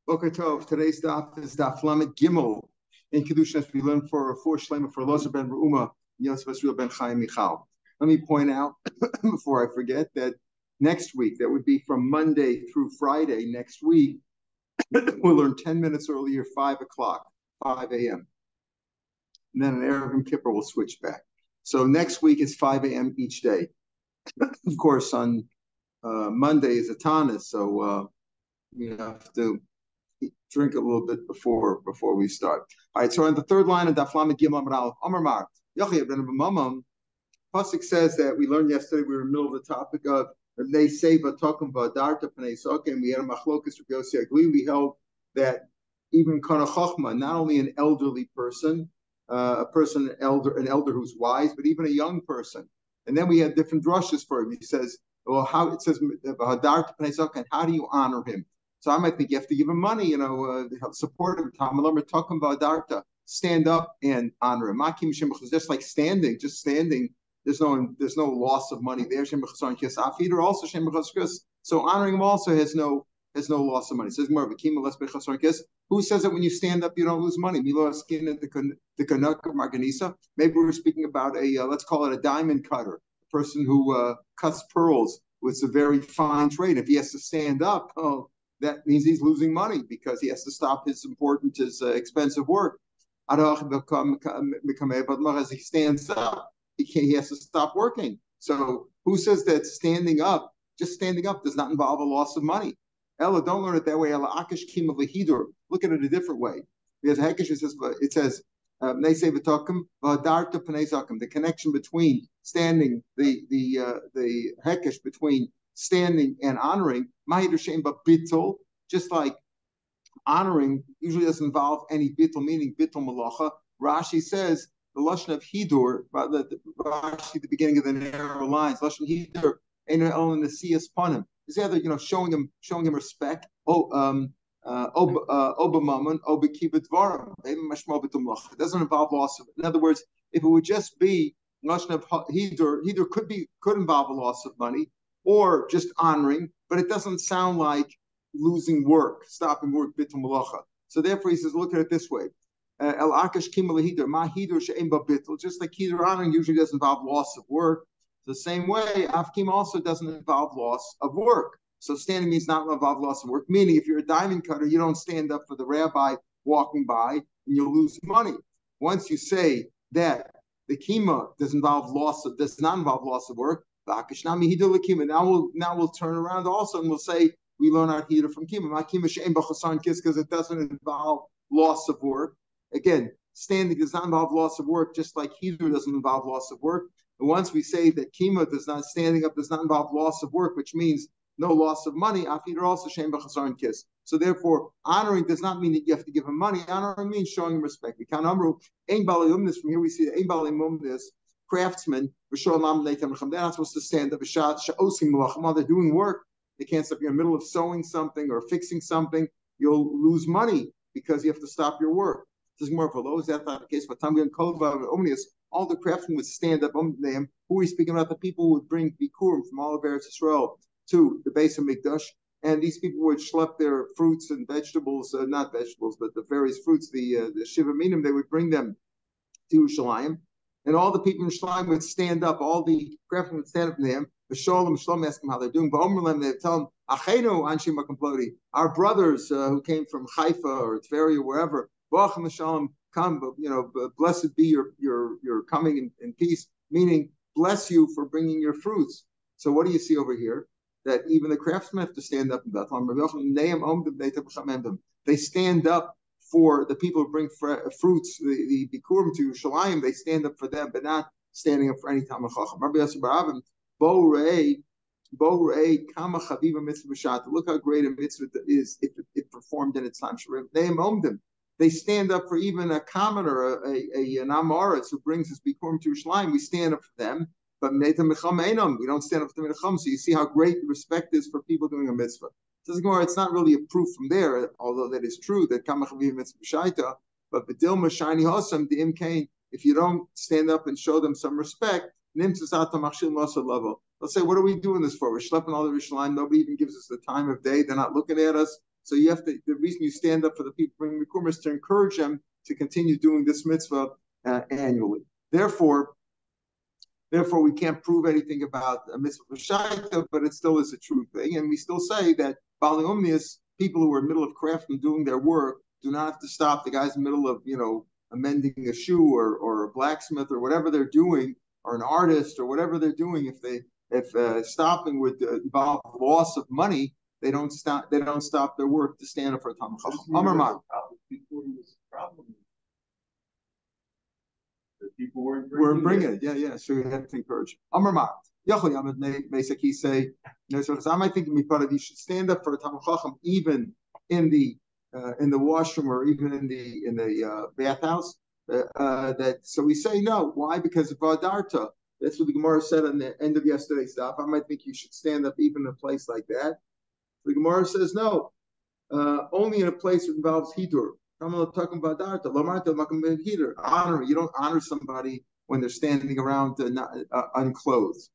Boker Tov. Today's daf is Daf Lamed Gimel in קידושין as we learn for Shlema for Lozer ben Reuma, Yosef ben Chaim Michal. Let me point out before I forget that next week, that would be from Monday through Friday next week, we'll learn 10 minutes earlier, 5 o'clock, 5 a.m. And then an Erev Yom Kippur will switch back. So next week is 5 a.m. each day. Of course, on Monday is a Tanis, so we have to drink a little bit before we start. All right, so on the third line of Daf Lamed Gimel Amar Aleph, Amar Mar, Yochai ben Mamam, Pasuk says that we learned yesterday, we were in the middle of the topic of they say Vatokum V'Adarta Pnei Sokim, and we had a Machlokas Rav Yossi Agli. We held that even Kana Chochma, not only an elderly person, an elder who's wise, but even a young person. And then we had different drushes for him. He says, well, how it says V'Adarta Pnei Sokim, how do you honor him? So I might think you have to give him money, help support him. Takum V'Adarta, stand up and honor him. Just like standing, just standing. There's no loss of money there. Also, so honoring him also has no loss of money. It says more who says that when you stand up you don't lose money? Maybe we're speaking about let's call it a diamond cutter, a person who cuts pearls with a very fine trade. If he has to stand up, that means he's losing money because he has to stop his expensive work. As he stands up, he has to stop working. So who says that just standing up does not involve a loss of money? Ella, don't learn it that way. Ella akish kim of hidur. Look at it a different way. Because hekesh it says they say v'tokim v'adarta pnei zakim. The connection between standing, the hekesh between standing and honoring, mahidur shem bittul, just like honoring usually doesn't involve any bittul, meaning bittul malacha. Rashi says the lashon of hidur, Rashi, the beginning of the narrow lines, lashon hidur, ain't only the siyas panim. Is either showing him respect. Obamaman, obekibbut dvarim. It doesn't involve loss of. In other words, if it would just be lashon of hidur could involve a loss of money or just honoring, but it doesn't sound like losing work, stopping work, bitul malacha. So therefore, he says, look at it this way. El akash kimal hidur, ma hidur she'em ba bitul. Just like hidur honoring usually doesn't involve loss of work. The same way, afkim also doesn't involve loss of work. So standing means not involve loss of work. Meaning, if you're a diamond cutter, you don't stand up for the rabbi walking by, and you'll lose money. Once you say that the kima does not involve loss of work, now we'll turn around also and we'll say we learn our hidur from kima. Because it doesn't involve loss of work. Again, standing does not involve loss of work, just like hidur doesn't involve loss of work. And once we say that standing up does not involve loss of work, which means no loss of money, hidur also shem b'chasar kiss. So therefore, honoring does not mean that you have to give him money. Honoring means showing him respect. We can't amru ein balei from here we see ein balei craftsmen. They're not supposed to stand up. While they're doing work, they can't stop. You're in the middle of sewing something or fixing something, you'll lose money because you have to stop your work. This is more of a low. Is that not the case? But all the craftsmen would stand up. Who are we speaking about? The people who would bring bikurim from all of Eretz Yisrael to the base of Mikdash, and these people would schlep their fruits and vegetables, not vegetables, but the various fruits, the shiva minim. They would bring them to Yerushalayim, and all the people in Yerushalayim would stand up. All the craftsmen would stand up to them. Shalom ask them how they're doing. They tell them, Achenu anshim makamplodi, our brothers who came from Haifa or Tveria or wherever. Come, blessed be your coming in peace, meaning bless you for bringing your fruits. So what do you see over here? That even the craftsmen have to stand up in Bethlehem. They stand up for the people who bring fruits, the bikurim to Yerushalayim. They stand up for them, but not standing up for any Talmud Chacham. Look how great a mitzvah is if it performed in its time. They stand up for even a commoner, an Amoritz who brings his bikurim to Yerushalayim. We stand up for them, but we don't stand up for the Mincham. So you see how great the respect is for people doing a mitzvah. It's not really a proof from there, although that is true that Kama Chavim Mitzvah Shaita. But B'dilma Shani Hosam Dim Kain, if you don't stand up and show them some respect, Nimtzasata Machshil Masa level. They'll say, what are we doing this for? We're schlepping all the Yerushalayim. Nobody even gives us the time of day. They're not looking at us. So you have to. The reason you stand up for the people bringing Bikurim is to encourage them to continue doing this mitzvah annually. Therefore, we can't prove anything about a mitzvah shaita, but it still is a true thing, and we still say that Bali Omnius, people who are in the middle of craft and doing their work, do not have to stop. The guy's in the middle of amending a shoe or a blacksmith or whatever they're doing, or an artist or whatever they're doing. If stopping would involve loss of money, they don't stop their work to stand up for a Talmud Chacham. Amar problem. The people weren't bringing it. Yeah. So you have to encourage. Amar Mat. Yachol Yamad Meisaki say, I might think you should stand up for a Talmud Chacham even in the washroom or even in the bathhouse. So we say no. Why? Because of Vadarta. That's what the Gemara said on the end of yesterday's stuff. I might think you should stand up even in a place like that. The Gemara says no. Only in a place that involves Hidur. I'm not talking about Darta. Honor. You don't honor somebody when they're standing around unclothed.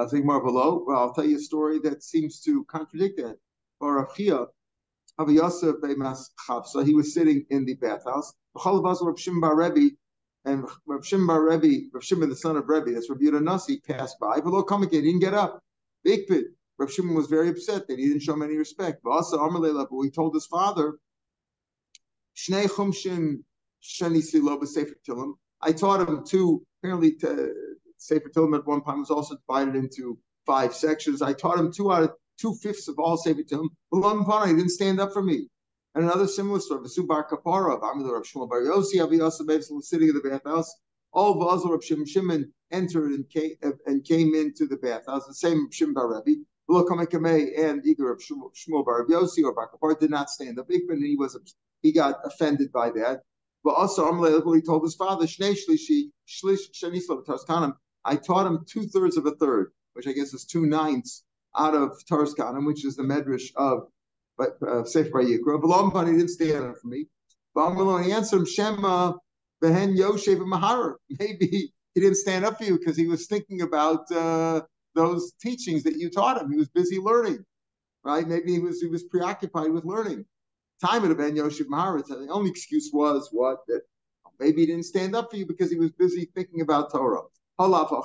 Think more below. Well, I'll tell you a story that seems to contradict that. So he was sitting in the bathhouse. And Rav Shimon, the son of Rebbe, that's Rabbi Yehuda Nasi, passed by. But look, he didn't get up. Big pit. Rav Shimon was very upset that he didn't show him any respect. But he told his father, I taught him two. Apparently, Sefer Tilim at one time was also divided into 5 sections. I taught him 2/5 of all Sefer Tilim. He didn't stand up for me. And another similar story, V'subar Kapara of Amid Rav Shmuel Bar Yossi, Avi Yosef was sitting in the bathhouse. All Vazal Rav Shimon entered and came into the bathhouse. The same Shimon Bar Rebbe, and either Rav Shmuel Bar Yossi or Bar Kapara did not stand up. And he got offended by that. But also, he told his father, I taught him 2/3 of a third, which I guess is 2/9 out of Taras Kanim, which is the medrash of Sefer Vayikra. But he didn't stand up for me. But he answered him, Shema Behen Yoshev Mahara. Maybe he didn't stand up for you because he was thinking about those teachings that you taught him. He was busy learning, right? Maybe he was preoccupied with learning. Time of the Ben Yoshev Mahara. The only excuse was that maybe he didn't stand up for you because he was busy thinking about Torah.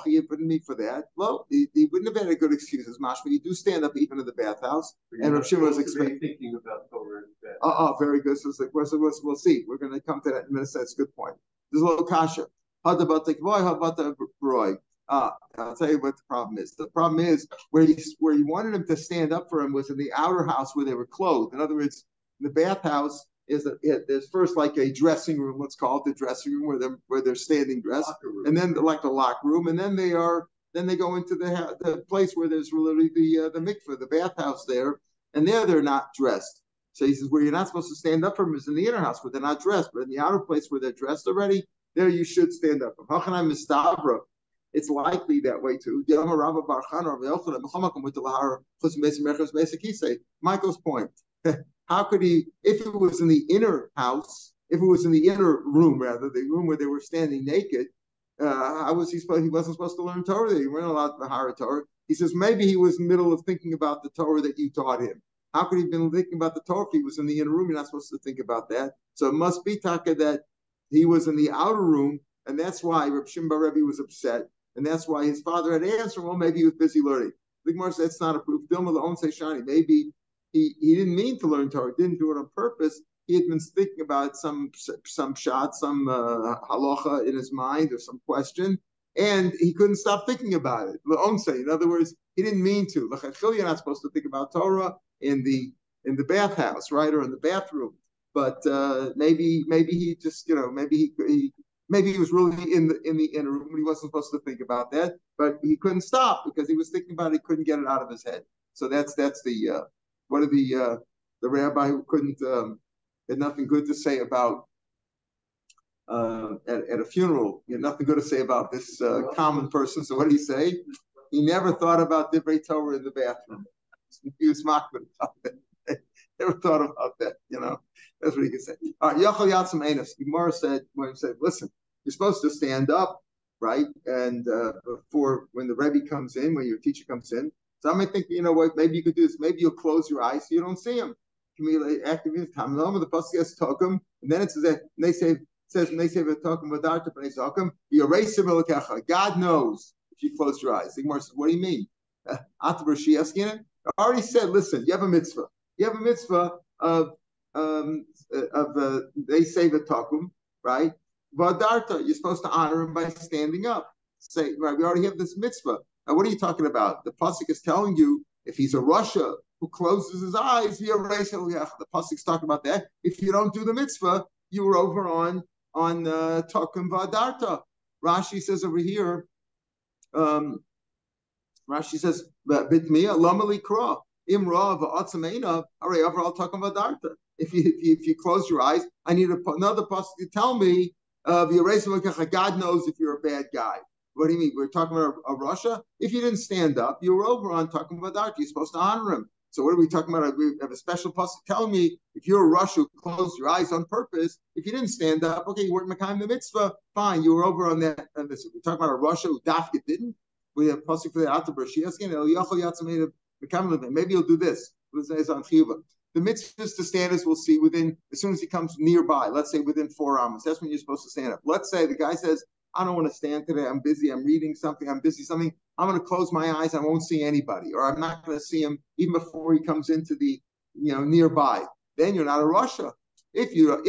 He putting me for that. Well, he wouldn't have had a good excuse as Mashma. You do stand up even in the bathhouse. And Rav Shimon was thinking about Torah. Very good. So we'll see. We're going to come to that in a minute. That's a good point. There's a little kasha. I'll tell you what the problem is. The problem is where he wanted him to stand up for him was in the outer house where they were clothed. In other words, in the bathhouse there's first like a dressing room, let's call it the dressing room where they're standing dressed, and then like the locker room, and then they go into the place where there's literally the mikveh, the bathhouse there, and they're not dressed. So he says where you're not supposed to stand up for them is in the inner house where they're not dressed, but in the outer place where they're dressed already, there you should stand up for them. It's likely that way too. Michael's point. How could he, if it was in the inner house, if it was in the inner room, rather, the room where they were standing naked, how was he supposed, he wasn't supposed to learn Torah there. He weren't allowed to hire Torah. He says, maybe he was in the middle of thinking about the Torah that you taught him. How could he have been thinking about the Torah if he was in the inner room? You're not supposed to think about that. So it must be Taka that he was in the outer room, and that's why Reb Shimon Bar Rebbe was upset, and that's why his father had answered, well, maybe he was busy learning. The Gemara said, that's not a proof. Dilma La'on say Shani. Maybe he didn't mean to learn Torah, didn't do it on purpose. He had been thinking about some shot, some halacha in his mind or some question, and he couldn't stop thinking about it. In other words, he didn't mean to. You're not supposed to think about Torah in the bathhouse, right, or in the bathroom. But maybe he just, maybe he was really in the inner room and he wasn't supposed to think about that, but he couldn't stop because he was thinking about it. He couldn't get it out of his head. So that's the one of the rabbi who couldn't had nothing good to say about at a funeral. He had nothing good to say about this common person. So what did he say? He never thought about Divrei Torah in the bathroom. He was mocked about that. Never thought about that. That's what he could say. All right, Yachal Yatzim Enos. Gemara said when he said, "Listen, you're supposed to stand up, right? And before when the Rebbe comes in, when your teacher comes in." So I might think, what? Maybe you could do this. Maybe you'll close your eyes so you don't see him. active time. The pasuk has tokum, and then it says that they say tokum v'darta b'nei tokum. You erase him. God knows if you close your eyes. The Gemara says, what do you mean? I already said, listen, you have a mitzvah. You have a mitzvah of they say the takum, right? Vadarta, you're supposed to honor him by standing up. Say, right, we already have this mitzvah. Now, what are you talking about? The pasuk is telling you if he's a Rasha who closes his eyes, the pasuk's talking about that. If you don't do the mitzvah, you were over on takum vadarta. Rashi says over here. Rashi says, "Bitmiya lamali kra imra va'atzameina arei overall talking about darta." If you close your eyes, I need another pasuk to tell me. God knows if you're a bad guy. What do you mean? We're talking about a Rasha. If you didn't stand up, you were over on talking about darta. You're supposed to honor him. So what are we talking about? We have a special pasuk telling me if you're a Rasha who closed your eyes on purpose. If you didn't stand up, okay, you weren't mekayim the mitzvah. Fine, you were over on that. We're talking about a Rasha who dafka didn't. We have pasuk for the maybe you'll do this. The mitzvah is to stand, as we'll see, as soon as he comes nearby. Let's say within 4 hours. That's when you're supposed to stand up. Let's say the guy says, "I don't want to stand today. I'm busy. I'm reading something. I'm busy something. I'm going to close my eyes. I won't see anybody, or I'm not going to see him even before he comes into the nearby." Then you're not a Rasha. If your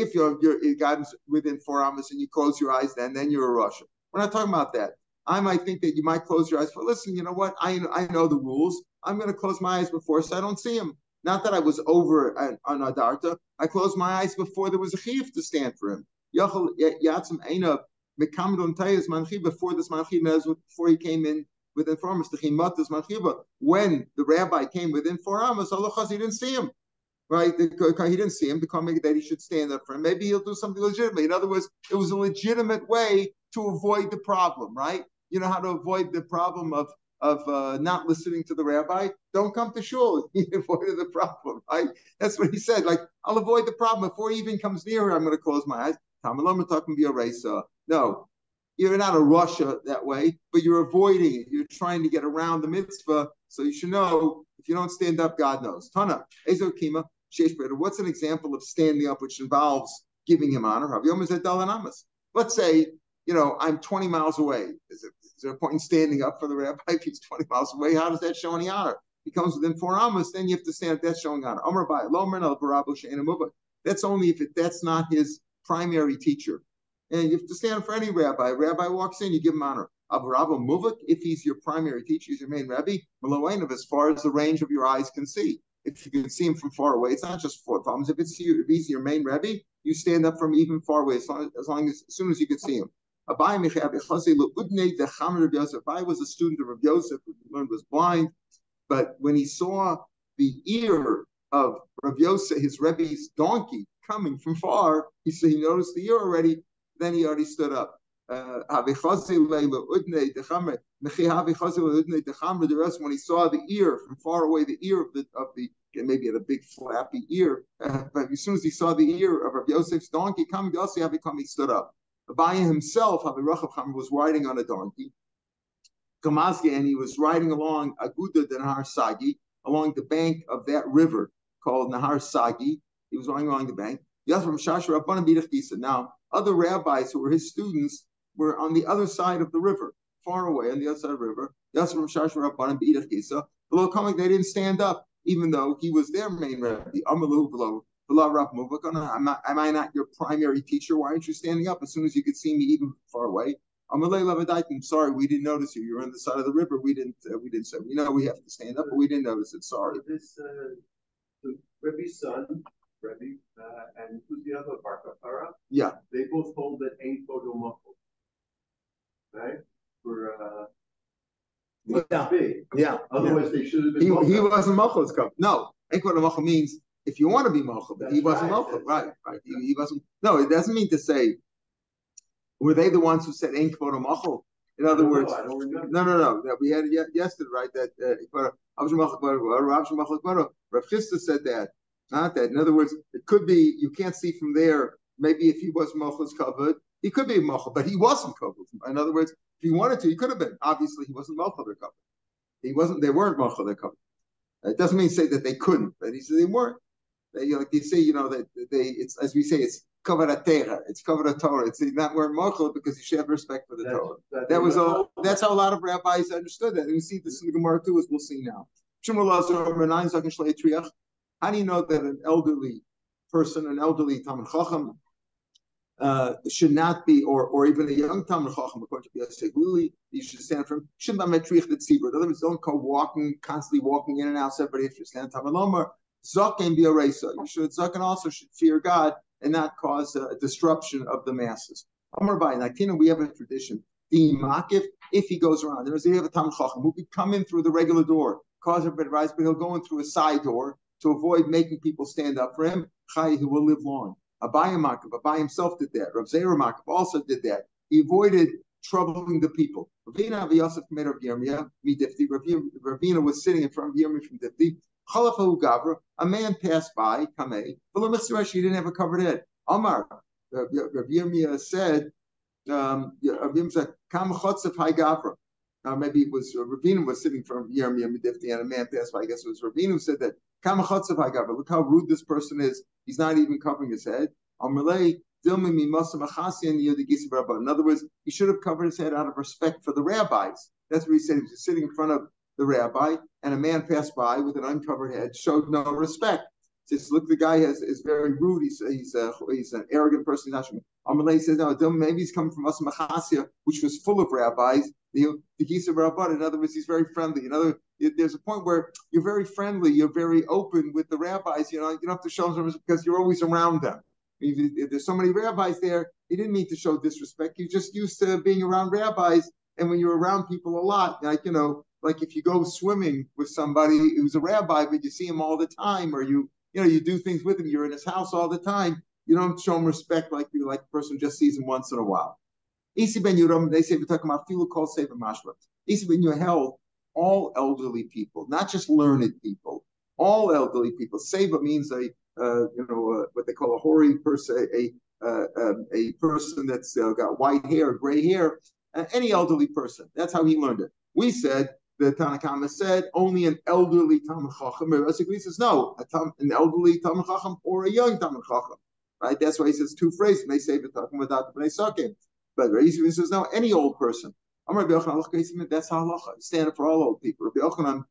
guidance within 4 hours and you close your eyes, then you're a Rasha. We're not talking about that. I might think that you might close your eyes for, listen, you know what? I know the rules. I'm going to close my eyes before so I don't see him. Not that I was over on Adarta. I closed my eyes before there was a chiyuv to stand for him. Before this manchiv, before he came in within 4 hours, when the rabbi came within 4 hours, he didn't see him. Right? He didn't see him to come make that he should stand up for him. Maybe he'll do something legitimate. In other words, it was a legitimate way to avoid the problem, right? You know how to avoid the problem of not listening to the rabbi? Don't come to shul. He avoided the problem, right? That's what he said. Like, I'll avoid the problem. Before he even comes near her, I'm going to close my eyes. No, you're not a Rasha that way, but you're avoiding it. You're trying to get around the mitzvah. So you should know, if you don't stand up, God knows. Tana, Ezo Kima, what's an example of standing up which involves giving him honor? Rav Yomi said, let's say, I'm 20 miles away. Is there a point in standing up for the rabbi if he's 20 miles away? How does that show any honor? He comes within 4 amos, then you have to stand up. That's showing honor. That's only if that's not his primary teacher. And you have to stand up for any rabbi. A rabbi walks in, you give him honor. If he's your primary teacher, he's your main rabbi, as far as the range of your eyes can see. If you can see him from far away, it's not just 4 thumbs. If he's your main rabbi, you stand up from even far away, as soon as you can see him. Abai was a student of Rav Yosef, who learned was blind, but when he saw the ear of Rav Yosef, his Rebbe's donkey, coming from far, he noticed the ear already. Then he already stood up. When he saw the ear from far away, the ear of the maybe had a big flappy ear, but as soon as he saw the ear of Rav Yosef's donkey coming, he stood up. Abaye himself, was riding on a donkey, and he was riding along Aguda de Nahar Sagi, along the bank of that river called Nahar Sagi. He was riding along the bank. Now, other rabbis who were his students were on the other side of the river, far away on the other side of the river. They didn't stand up, even though he was their main rabbi. Am I not your primary teacher? Why aren't you standing up as soon as you could see me, even far away? I'm sorry, we didn't notice you. You're on the side of the river. We didn't say. We know we have to stand up, but we didn't notice it. Sorry. This Rebbe's son, Rebbe, and who's the other Bar Kapara? Yeah. They both hold that ain't photo muffled, right? For big. Yeah. Otherwise, they should have been. He wasn't muffled. No, ain't photo muffled means if you want to be muffled, but he wasn't muffled. Right. He wasn't. No, it doesn't mean to say. Were they the ones who said ain't photo muffled? In other words, I don't remember. No. We had it yesterday, right? That Rav Chisda said that. Not that. In other words, it could be you can't see from there. Maybe if he was Mochel's covered, he could be Mochel, but he wasn't covered. In other words, if he wanted to, he could have been. Obviously, he wasn't Mochel their covered. He wasn't. They weren't Mochel their covered. It doesn't mean to say that they couldn't, but he said they weren't. like you say, that it's, as we say, it's covered a Torah, it's covered a Torah. It's not wearing mochel because you should have respect for the Torah. That's how a lot of rabbis understood that. And we see this in the Gemara too, as we'll see now. How do you know that an elderly person, an elderly Talmud Chacham, should not be, or even a young Talmud Chacham, according to Yosef, you should stand for him, should not metrich the tzibur. In other words, don't go constantly walking in and out, so everybody should stand Talmud Lomar. Zaken be a racer. You should, Zaken also should fear God and not cause a disruption of the masses. Amar Bai, Nakina, we have a tradition. The Makif, if he goes around, there's a Talmud Chacham who could come in through the regular door, cause everybody to rise, but he'll go in through a side door to avoid making people stand up for him. Chai, he will live long. Abai Abai himself did that. Rav Zera Makav also did that. He avoided troubling the people. Ravina was sitting in front of Yomי from Difti. A man passed by, Kamei, he didn't have a covered head. Amar, Rav Yirmiyah said, maybe it was Ravina was sitting in front of Yirmiyah Midifti, and a man passed by. I guess it was Ravina who said that. Look how rude this person is. He's not even covering his head. In other words, he should have covered his head out of respect for the rabbis. That's what he said. He was sitting in front of the rabbi, and a man passed by with an uncovered head, showed no respect. Says, look, the guy is very rude. He's an arrogant person. Amalei says, no, maybe he's coming from us Machasia, which was full of rabbis. The Gisa Rabban, in other words, he's very friendly. There's a point where you're very friendly, you're very open with the rabbis. You don't have to show them because you're always around them. If there's so many rabbis there, he didn't need to show disrespect. You're just used to being around rabbis, and when you're around people a lot, like if you go swimming with somebody who's a rabbi, but you see him all the time, or you do things with him, you're in his house all the time, you don't show him respect like the person just sees him once in a while. Isi ben Yuram, they say we're talking about filu kol seva mashma. Isi ben Yuhel, all elderly people, not just learned people, all elderly people. Seva means what they call a hoary person, a person that's got white hair, gray hair, any elderly person. That's how he learned it. We said, the Tanakama said, only an elderly Talmud Chacham. Basically, he says, no, an elderly Talmud Chacham or a young Talmud Chacham. Right? That's why he says two phrases. They say, talking about the Bnei Sakim. But he says, no, any old person. That's halacha. Stand up for all old people. Rabbi Yochanan,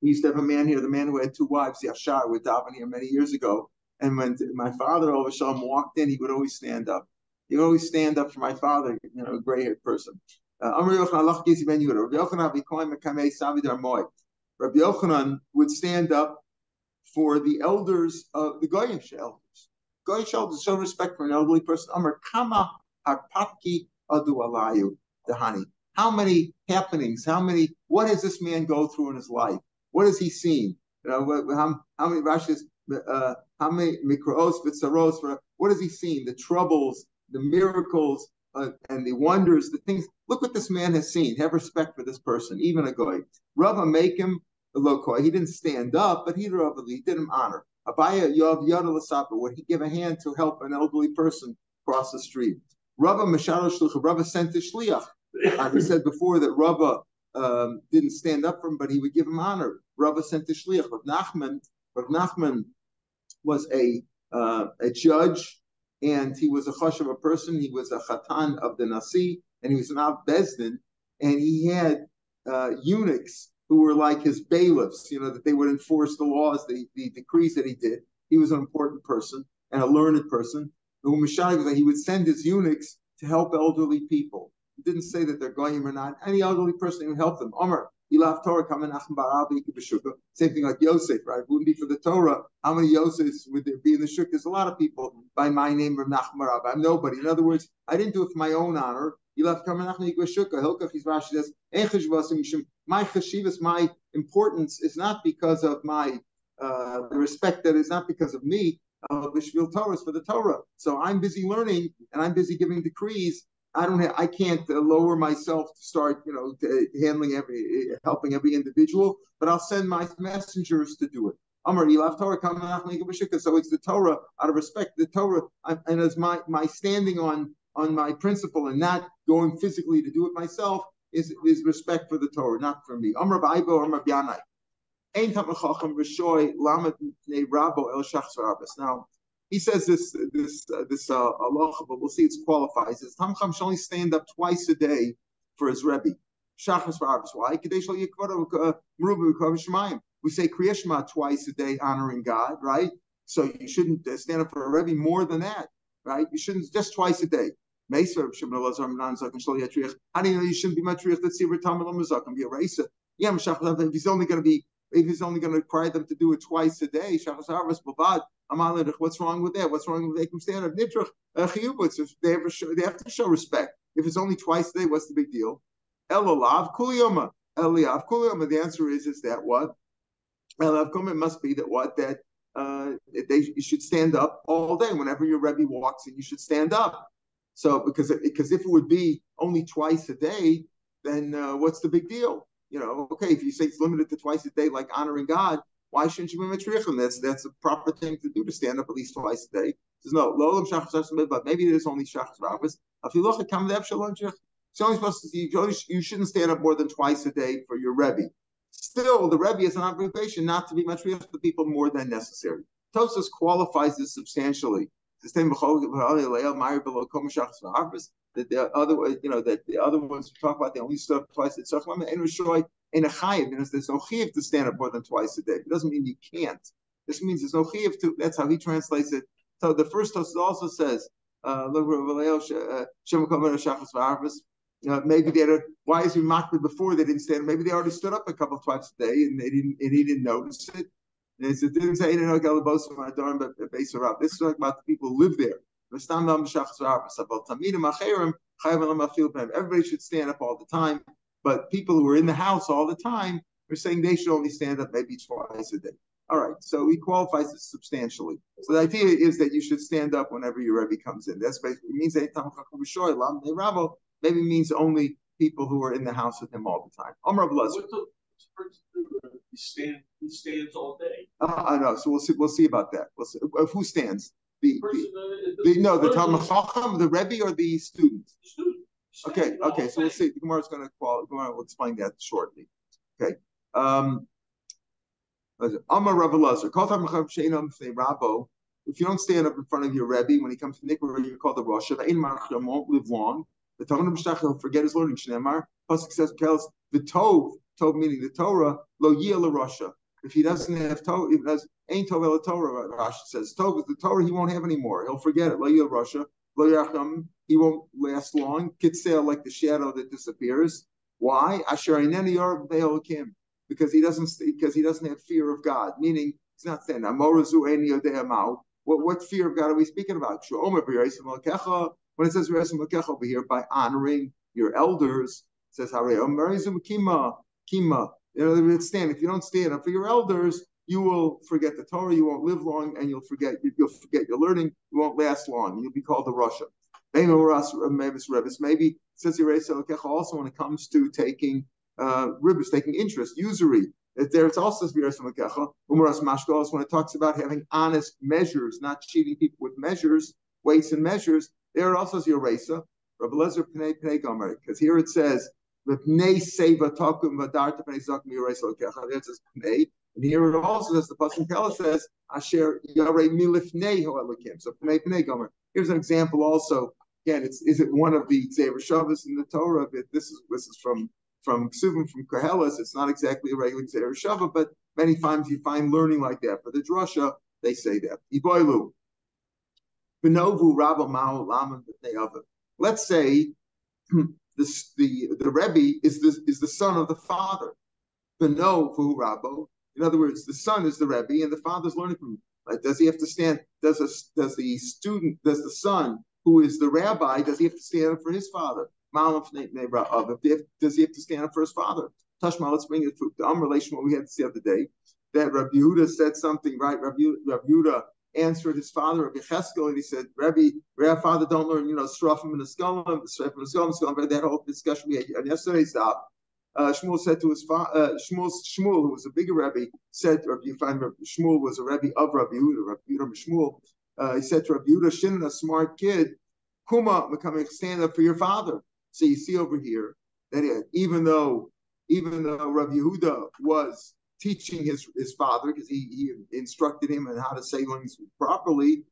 we used to have a man here, the man who had two wives, Yashar, with Davin here many years ago. And when my father, all of a sudden, walked in, he would always stand up. He would always stand up for my father, a gray-haired person. Rabbi Yochanan would stand up for the elders of the Goyish elders. Goyish elders show respect for an elderly person. Amar kama harpatki adu alayu dahani. How many happenings? What has this man go through in his life? What has he seen? How many rashes? How many mikros vitzaros? What has he seen? The troubles, the miracles, and the wonders, the things. Look what this man has seen. Have respect for this person, even a goy. Rava make him a lokoi. He didn't stand up, but he did him honor. Abaya yov yada l'sapa. Would he give a hand to help an elderly person cross the street? Rava mashalo shlucha. Rava sent a shliach. We said before that Rava didn't stand up for him, but he would give him honor. Rava sent a shliach. Rav Nachman was a judge, and he was a chosh of a person. He was a chatan of the Nasi, and he was an Av Bezdin, and he had eunuchs who were like his bailiffs, that they would enforce the laws, the decrees that he did. He was an important person and a learned person. He would send his eunuchs to help elderly people. He didn't say that they're goyim or not. Any elderly person would help them. Omer, same thing like Yosef, right? It wouldn't be for the Torah. How many Yosefs would there be in the shuk? There's a lot of people by my name, Rav Nachman Rab. I'm nobody. In other words, I didn't do it for my own honor. My chashivas, my importance is not because of my the respect that is not because of me. B'shvil Torah is for the Torah. So I'm busy learning and I'm busy giving decrees. I can't lower myself to start, helping every individual, but I'll send my messengers to do it. So it's the Torah out of respect. The Torah, and as my standing on my principle and not going physically to do it myself is respect for the Torah, not for me. Ein Talmid Chacham Rishoy Lamed Nei Rabo El Shachs V'Arbas. Now, he says this halacha, but we'll see it qualifies. Is Talmid Chacham should only stand up twice a day for his Rebbe. Shachas V'Arbas. Why? We say Kriya Shema twice a day, honoring God, right? So you shouldn't stand up for a Rebbe more than that, right? You shouldn't just twice a day. How do you know you shouldn't be matriach? Let's see, Talmud be a racer. Yeah, if he's only going to require them to do it twice a day, what's wrong with that? What's wrong with making stand up? They have to show respect. If it's only twice a day, what's the big deal? Elalav kuliyoma. Eliav kuliyoma. The answer is that what? Elav kuliyoma must be that what? That you should stand up all day. Whenever your Rebbe walks in, you should stand up. So because if it would be only twice a day, then what's the big deal? Okay, if you say it's limited to twice a day, like honoring God, why shouldn't you be matrichim? That's a proper thing to do, to stand up at least twice a day. There's no lolam shachas, but maybe there's only shachas rabbis. If you look at kamdev shalom shech, it's only supposed to you shouldn't stand up more than twice a day for your Rebbe. Still, the Rebbe is an obligation not to be matriach the people more than necessary. Tosfos qualifies this substantially. That the other ones we talk about, they only stood up twice. There's no chiyuv to stand up more than twice a day. It doesn't mean you can't. This means there's no chiyuv to. That's how he translates it. So the first Tosfos also says, maybe they had why is he mocked before they didn't stand? Maybe they already stood up a couple of twice a day and he didn't notice it. And it didn't say but base around. This is about the people who live there. Everybody should stand up all the time, but people who are in the house all the time are saying they should only stand up maybe twice a day. All right, so he qualifies it substantially. So the idea is that you should stand up whenever your Rebbe comes in. That's basically means maybe means only people who are in the house with him all the time. He stands all day. I know. So we'll see about that. We'll see. Who stands? The Talmid Chacham, the Rebbe, or the student? The student. Okay. So we'll see. The Gemara is going to will explain that shortly. Okay. Amar Rav Elazar. If you don't stand up in front of your Rebbe when he comes to Nikra, you call the Rosh. Won't live long. The Talmud Mishach will forget his learning. Shneimar pasuk says, "The Tov meaning the Torah, lo yil Rasha. If he doesn't have Torah, if has ain't Tov el Torah, Rashi says Tov is the Torah, he won't have anymore. He'll forget it. Lo yil Rasha, lo yacham. He won't last long. Kitzel like the shadow that disappears. Why? Asher eineni yarb ve'elokim. Because he doesn't have fear of God. Meaning he's not saying amorazu eni yode'amau. What fear of God are we speaking about? When it says over here, by honoring your elders, it says Kima. Stand. If you don't stand up for your elders, you will forget the Torah. You won't live long, and you'll forget your learning. You won't last long. You'll be called the Rasha. Maybe it says also when it comes to taking ribbis, taking interest, usury. There it's also when it talks about having honest measures, not cheating people with measures, weights and measures. There it also says Yeresa. Rav Elazar Pnei Gomer, because here it says Pnei Seva Takum Vadarta Pnei Zakum Yeresa Lokecha. There it says Pnei, and here it also says the pasuk Kala says Asher Yarei Milifnei Ho'elakim. So Pnei Gomer. Here's an example also. Again, is it one of the Zever Shabbos in the Torah? This is from Ksuvim, from Koheles. It's not exactly a regular Zever Shabbos, but many times you find learning like that. For the drasha, they say that. Iboilu. Let's say the Rebbe is the son of the father. In other words, the son is the Rebbe and the father's learning from him. Like, does he have to stand? Does the son who is the rabbi, does he have to stand up for his father? Does he have to stand up for his father? Tashma, let's bring it to the relation what we had the other day. That Rabbi Yehuda said something, right? Rabbi Yehuda answered his father, Rabbi Cheskel, and he said, Rabbi, father, don't learn, strafim in the skull, that whole discussion we had on yesterday's daf. Shmuel said to his father, Shmuel, who was a bigger Rebbe, said, Shmuel was a Rebbe of Rabbi Yehuda, Shmuel. He said to Rabbi Yehuda, Shin, a smart kid, Kuma, becoming stand up for your father. So you see over here that even though Rabbi Yehuda was teaching his father, because he instructed him on how to say things properly,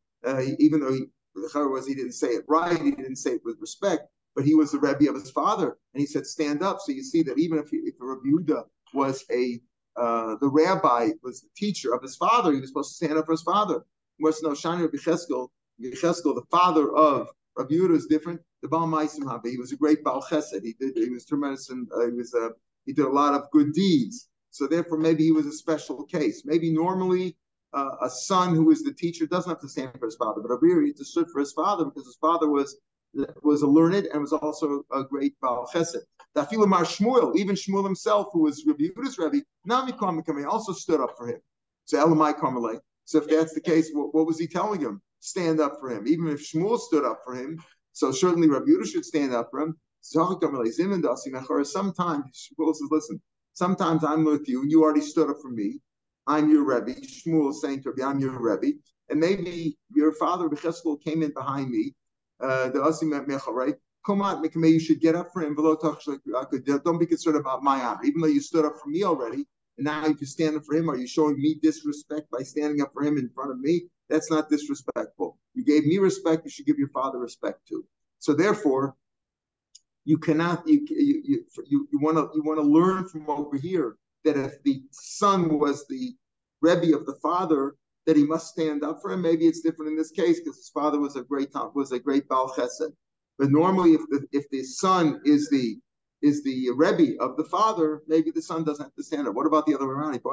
even though the chayr was he didn't say it right, he didn't say it with respect, but he was the Rebbe of his father, and he said, stand up. So you see that even if Rav Yehuda was the rabbi, was the teacher of his father, he was supposed to stand up for his father. Whereas no, Shani Rabbi Cheskel, the father of Rav Yehuda, is different. The Baal Maisim Habe, he was a great Baal Chesed. He was tremendous, and he did a lot of good deeds. So therefore, maybe he was a special case. Maybe normally a son who is the teacher doesn't have to stand for his father, but Rav Yehuda stood for his father because his father was a learned and was also a great Baal Chesed. Dafilamar Shmuel, even Shmuel himself, who was Rabbi Yehuda's Rebbe, Nami Karmei, also stood up for him. So Elamai Karmelei. So if that's the case, what was he telling him? Stand up for him. Even if Shmuel stood up for him, so certainly Rabbi Yehuda should stand up for him. Sometimes Shmuel says, listen, sometimes I'm with you, and you already stood up for me. I'm your Rebbe. Shmuel is saying to Rabbi, I'm your Rebbe. And maybe your father, Becheskel, came in behind me. You should get up for him. Don't be concerned about my honor. Even though you stood up for me already, and now if you stand up for him, are you showing me disrespect by standing up for him in front of me? That's not disrespectful. You gave me respect, you should give your father respect too. So therefore, you cannot, you want to learn from over here that if the son was the Rebbe of the father, that he must stand up for him. Maybe it's different in this case because his father was a great Baal Chesed. But normally, if the son is the Rebbe of the father, maybe the son doesn't have to stand up. What about the other way around? Should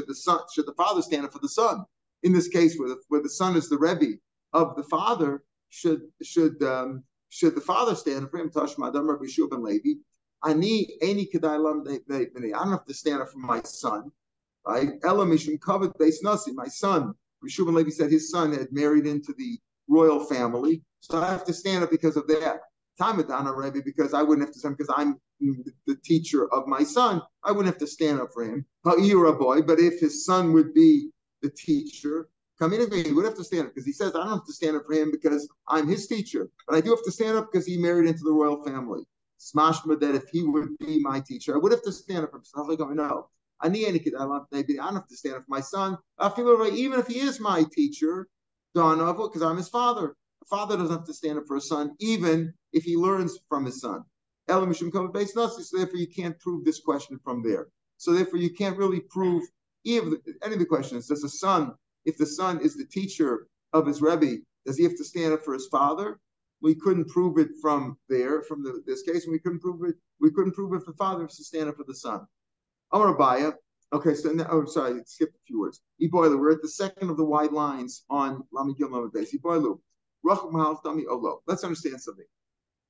the father stand up for the son? In this case, where the son is the Rebbe of the father, should the father stand up for him? Tashma Adam Rabbi Shua ben Levi. I don't have to stand up for my son. Right? Elamishim covered base nasi. My son, Rabbi ben Levi said his son had married into the royal family, so I have to stand up because of that. Tamadana Rebbe, because I wouldn't have to stand because I'm the teacher of my son. I wouldn't have to stand up for him. You're a boy, but if his son would be the teacher, come in, he would have to stand up because he says I don't have to stand up for him because I'm his teacher, but I do have to stand up because he married into the royal family. Smashma that if he would be my teacher, I would have to stand up for him. So I was like, no. I don't have to stand up for my son. I feel like even if he is my teacher, because I'm his father. A father doesn't have to stand up for a son, even if he learns from his son. So therefore, you can't prove this question from there. So therefore, you can't really prove any of the questions. Does the son, if the son is the teacher of his Rebbe, does he have to stand up for his father? We couldn't prove it from there, from this case, and we couldn't prove it. We couldn't prove it for father to stand up for the son. Amar Abaya. Okay, so now, sorry, I skipped a few words. Iboilu, we're at the second of the wide lines on Lamigil Lamed Beis. Iboilu, Rachum Mahal Dami Olo. Let's understand something.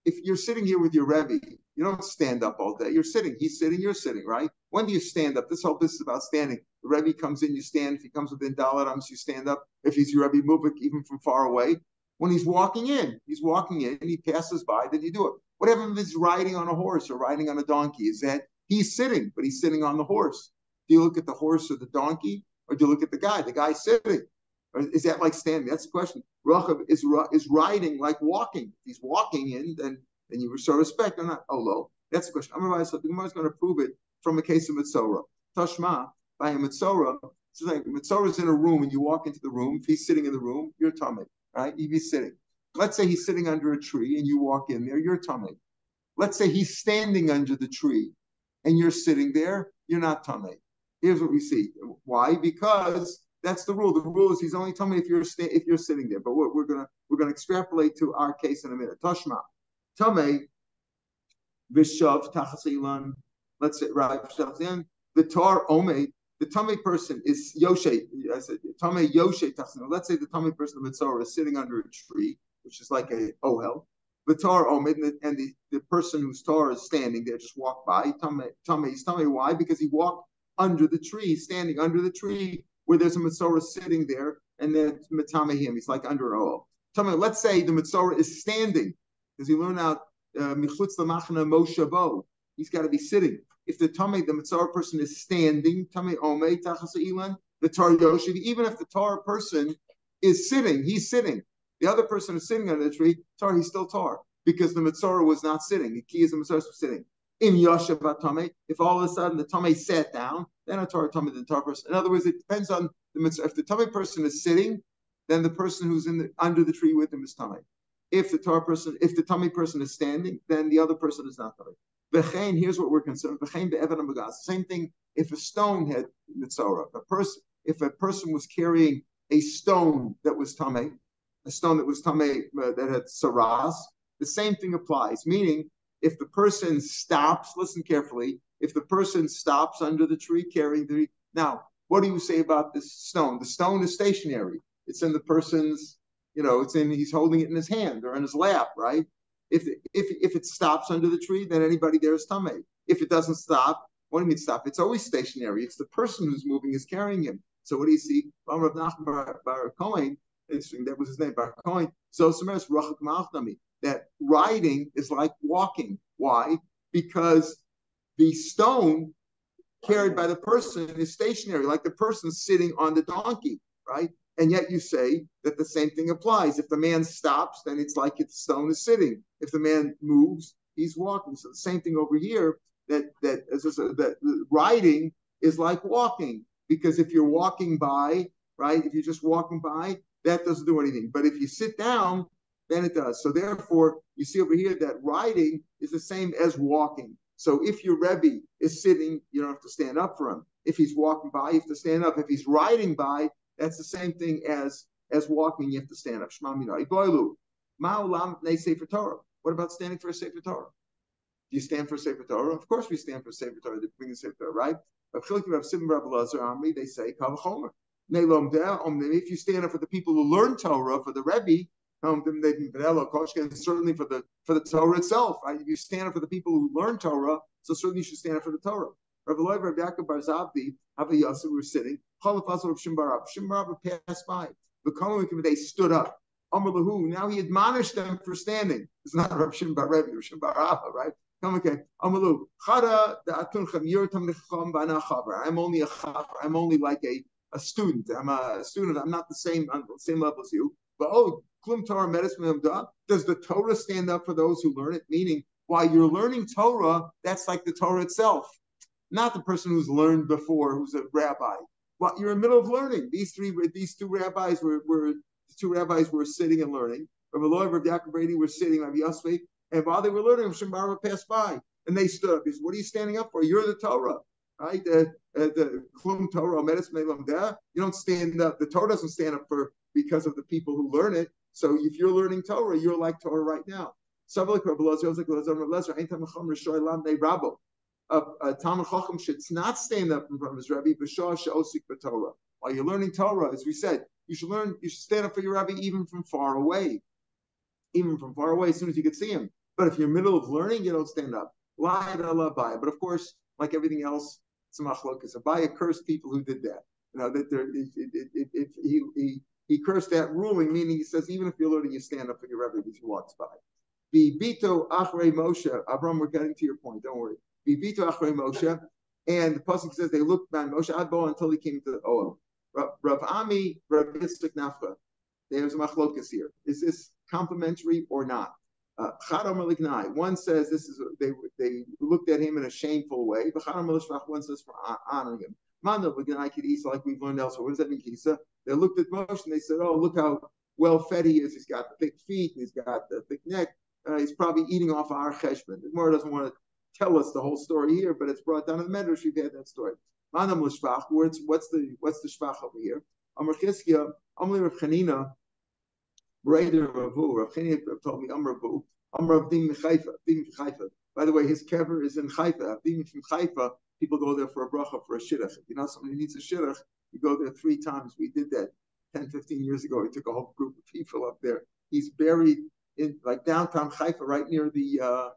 If you're sitting here with your Rebbe, you don't stand up all day. You're sitting. He's sitting. You're sitting, right? When do you stand up? This whole business is about standing. The Rebbe comes in, you stand. If he comes within Daladams, you stand up. If he's your Rebbe Mubik, even from far away. When he's walking in, he passes by, then you do it. What happens if he's riding on a horse or riding on a donkey? Is that he's sitting, but he's sitting on the horse? Do you look at the horse or the donkey, or do you look at the guy? The guy's sitting. Or is that like standing? That's the question. Rachav is riding like walking. If he's walking in, then you show respect or not. Olo. That's the question. So the Gemara is going to prove it from a case of Mitzorah. Tashma, by a Mitzorah, it's like Mitzorah is in a room and you walk into the room. If he's sitting in the room, you're tummy, right? He's sitting. Let's say he's sitting under a tree and you walk in there, you're tummy. Let's say he's standing under the tree and you're sitting there, you're not tummy. Here's what we see. Why? Because that's the rule. The rule is he's only tummy if you're sitting there. But we're gonna extrapolate to our case in a minute. Tashma, tummy, vishav tachasilan. Let's say right. The tar ome. The tummy person is yoshe. I said tummy yoshe tachasilan. Let's say the tummy person of Mitzorah is sitting under a tree, which is like a ohel. The tar omid and the person whose tar is standing there just walked by. He's tummy. Why? Because he walked under the tree, standing under the tree where there's a Mitzorah sitting there, and then Mitamehim, he's like under an oil. Let's say the Mitzorah is standing, because you learn out Michutz Lamachna Moshabo. He's got to be sitting. If the Mitzorah person is standing, Tamei Omei Tachasa Ilan, the Tar Yoshiv, even if the Tar person is sitting, he's sitting. The other person is sitting under the tree, Tar, he's still Tar, because the Mitzorah was not sitting. The key is the Mitzorah was sitting. In Yoshev Atame, if all of a sudden the Tame sat down, then a Torah Tame, the Torah person. In other words, it depends on the mitzvah. If the Tame person is sitting, then the person who's under the tree with him is Tame. If the Tame person is standing, then the other person is not Tame. V'chein, here's what we're concerned. V'chein be'evan ha'magas. Same thing if a stone had mitzvah. If a person was carrying a stone that was Tame, a stone that was Tame that had saras, the same thing applies. Meaning, if the person stops, listen carefully, if the person stops under the tree carrying the tree, now, what do you say about this stone? The stone is stationary. It's in the person's, he's holding it in his hand or in his lap, right? If it stops under the tree, then anybody there is Tameh. If it doesn't stop, what do you mean stop? It's always stationary. It's the person who's moving is carrying him. So what do you see? Rav Nachman bar Kohen, interesting, that was his name, bar Kohen. So that riding is like walking. Why? Because the stone carried by the person is stationary, like the person sitting on the donkey, right? And yet you say that the same thing applies. If the man stops, then it's like the stone is sitting. If the man moves, he's walking. So the same thing over here, that riding is like walking. Because if you're walking by, right, if you're just walking by, that doesn't do anything. But if you sit down, then it does. So therefore, you see over here that riding is the same as walking. So if your Rebbe is sitting, you don't have to stand up for him. If he's walking by, you have to stand up. If he's riding by, that's the same thing as walking. You have to stand up. What about standing for a Sefer Torah? Do you stand for a Sefer Torah? Of course we stand for a Sefer Torah. They bring a Sefer Torah, right? They say, if you stand up for the people who learn Torah, for the Rebbe, certainly for the Torah itself, right? If you stand up for the people who learn Torah, so certainly you should stand up for the Torah. Rav Yaakov bar Zabdi, were sitting. Shimbarab passed by. They stood up. Now he admonished them for standing. It's not Rav Shimon bar Rebbe, Rav Shimon bar Abba, right? I'm only a chaver. I'm only like a student. I'm a student. I'm not on the same level as you. But Klum Torah medicine. Does the Torah stand up for those who learn it? Meaning, while you're learning Torah, that's like the Torah itself, not the person who's learned before, who's a rabbi. Well, you're in the middle of learning. These two rabbis were sitting and learning. Rav Eloi, Rav Yaakov Brady were sitting, Rav Yosef, and while they were learning, Rav Shimon passed by, and they stood up. He said, "What are you standing up for? You're the Torah, right? The Klum Torah medicine. You don't stand up. The Torah doesn't stand up for because of the people who learn it. So if you're learning Torah, you're like Torah right now." A Talmud Chacham should not stand up in front of his Rebbe, while you're learning Torah, as we said, you should stand up for your Rebbe even from far away. Even from far away, as soon as you can see him. But if you're in the middle of learning, you don't stand up. But of course, like everything else, it's a machlokas. Abaya cursed people who did that. He cursed that ruling, meaning he says, even if you're learning, you stand up for your Rebbe as he walks by. Bito Achrei Moshe. Avram, we're getting to your point. Don't worry. Bito Achrei Moshe. And the pasuk says they looked by Moshe Adbo until he came to the Oel. Rav Ami, Rav Yitzchak Nafka. There's a machlokas here. Is this complimentary or not? One says this is they looked at him in a shameful way. One says for honoring him. Like we've learned elsewhere. What does that mean, Kisa? They looked at Moshe and they said, "Oh, look how well fed he is. He's got the thick feet. He's got the thick neck. He's probably eating off our cheshbon." The Gemara doesn't want to tell us the whole story here, but it's brought down in the Medrash. We've had that story. Manam l'shvach. What's the shvach over here? Amar Chizkiya, Amli Rav Chanina, Breder Ravu. Rav Chanina told me Amar Ravu. Amar Avdim Chaifa. By the way, his kever is in Haifa. Avdim from Haifa. People go there for a bracha, for a shidduch. If you know somebody needs a shidduch, you go there 3 times. We did that 10, 15 years ago. We took a whole group of people up there. He's buried in like downtown Haifa, right near the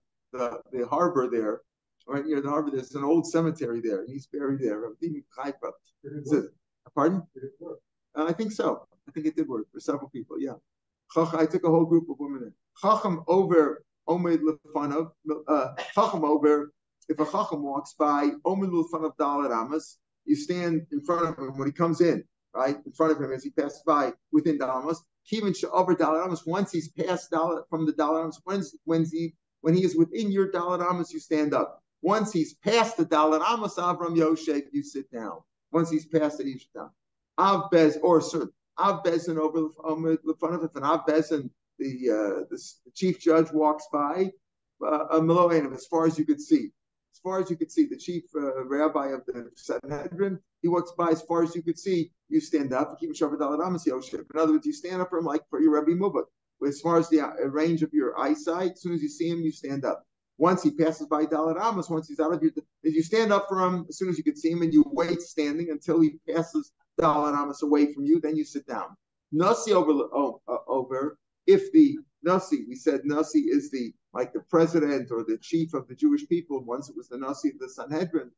harbor there. Right near the harbor, there's an old cemetery there, and he's buried there. Haifa. Pardon? I think so. I think it did work for several people. Yeah. I took a whole group of women in. Chacham over Omed Lefanav. Chacham over. If a Chacham walks by Omed Lefanav Dalet Amas, you stand in front of him when he comes in, right? In front of him as he passes by within Dalet Amas. Kivin over Dalet Amas. Once he's past Dalet from the Dalet Amas, when he is within your Dalet Amas, you stand up. Once he's past the Dalet Amos Avram Yosef, you sit down. Once he's past it, you sit down. Av Bez or sir, Av Bezin over the front of it, and Av Bezin, the chief judge walks by, as far as you could see. As far as you could see, the chief rabbi of the Sanhedrin, he walks by as far as you could see, you stand up, keep Shabbat Dalet Amos Yosef. In other words, you stand up for him like for your Rebbe Mubak. As far as the range of your eyesight, as soon as you see him, you stand up. Once he passes by Dalet Amos, once he's out of your, you stand up for him as soon as you can see him, and you wait standing until he passes Dalet Amos away from you. Then you sit down. Nasi over. If the Nasi, we said Nasi is like the president or the chief of the Jewish people. Once it was the Nasi of the Sanhedrin.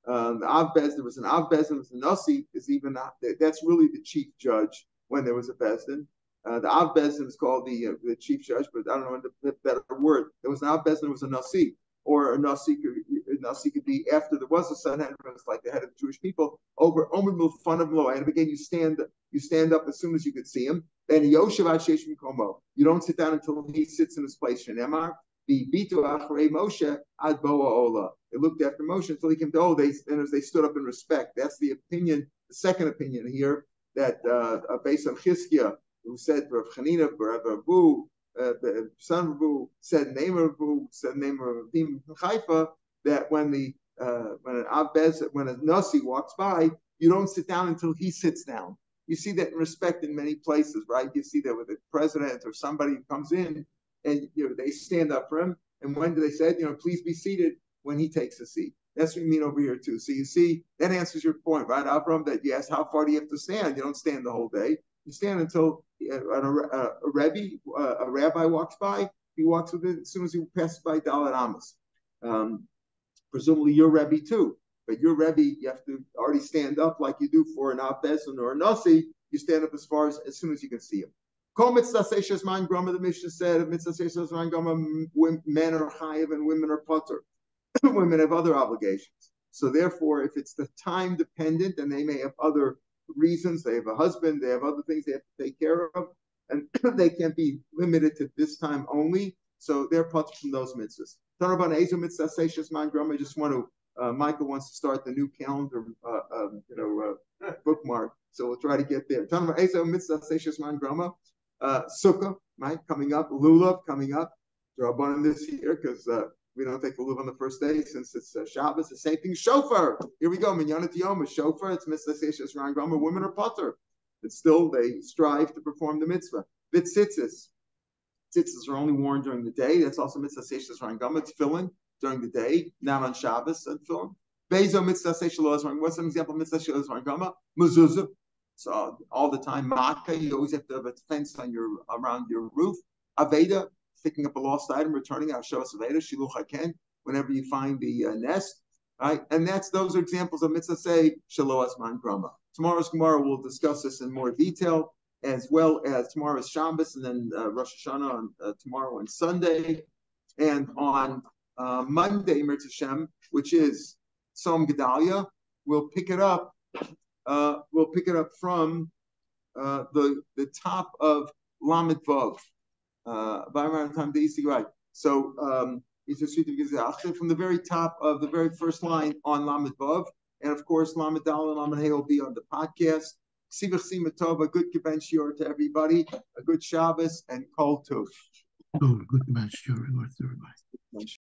The Av Bez, there was an Av Bezin, there was a Nasi. Is even that's really the chief judge when there was a Bezdin. The Av Bezin is called the chief judge, but I don't know the better word. There was an Av Bezin, there was a Nasi, or a Nasi could be after there was a Sanhedrin, it's like the head of the Jewish people. Over Omer fun of Lo, and again you stand up as soon as you could see him. Then Yoshev Ad Sheish Mikomo. You don't sit down until he sits in his place. Shenemar Bitu Achrei Moshe Ad Boa Ola. They looked after Moshe until he came to they stood up in respect. That's the opinion, the second opinion here that based on Chizkiah, who said Rav Chanina, Rav Abu, the son of Abu, said name of Abu, said name of Rabim Haifa, that when a Nasi walks by, you don't sit down until he sits down. You see that in respect in many places, right? You see that with a president or somebody who comes in, and they stand up for him. And when do they say, please be seated when he takes a seat? That's what you mean over here too. So you see, that answers your point, right, Avram? That you ask, how far do you have to stand? You don't stand the whole day. You stand until a rabbi walks by. He walks with it as soon as he passes by Dalet Amos. Presumably your Rebbe too. But your Rebbe, you have to already stand up like you do for an Av Bezin or a Nasi. You stand up as soon as you can see him. Kol mitzvah seishes man grama, the Mishnah said, mitzvah seishes man grama, men are chayiv and women are potter. Women have other obligations. So therefore, if it's the time dependent, and they may have other reasons, they have a husband, they have other things they have to take care of, and they can't be limited to this time only. So they're potter from those mitzvahs. I just want to. Michael wants to start the new calendar, bookmark. So we'll try to get there. Sukkah, right, coming up. Lulav coming up. Rabbanan this year because we don't take lulav on the first day since it's Shabbos. The same thing. Shofar. Here we go. Minyanat Yoma. Shofar. It's mitzvah seishes man grama. Women are potter, but still they strive to perform the mitzvah. Tzitzis. Tzitzis are only worn during the day. That's also mitzvah seishes man grama. It's filling during the day, not on Shabbos and film. Bezo mitzvah seishes. What's an example of mitzvah seishes man grama? Mezuzah. So all the time, Makkah, you always have to have a fence on around your roof. Aveda, picking up a lost item, returning out Shavas Aveda, Shiluch HaKen, whenever you find the nest, right? And those are examples of mitzvah say Shelo Asman Grama. Tomorrow's Gemara will discuss this in more detail, as well as tomorrow's Shabbos and then Rosh Hashanah on tomorrow and Sunday, and on Monday, Mirz Hashem, which is Tzom Gedalia, we'll pick it up. We'll pick it up from the top of Lamed Vav. By around time they used to go right. So from the very top of the very first line on Lamed Vav, and of course Lamed Dal and Lamed Hey will be on the podcast. Sivach Simatov, a good Kibbutz Shiur to everybody, a good Shabbos and Kol Tov. Oh, good Kibbutz Shiur to everybody.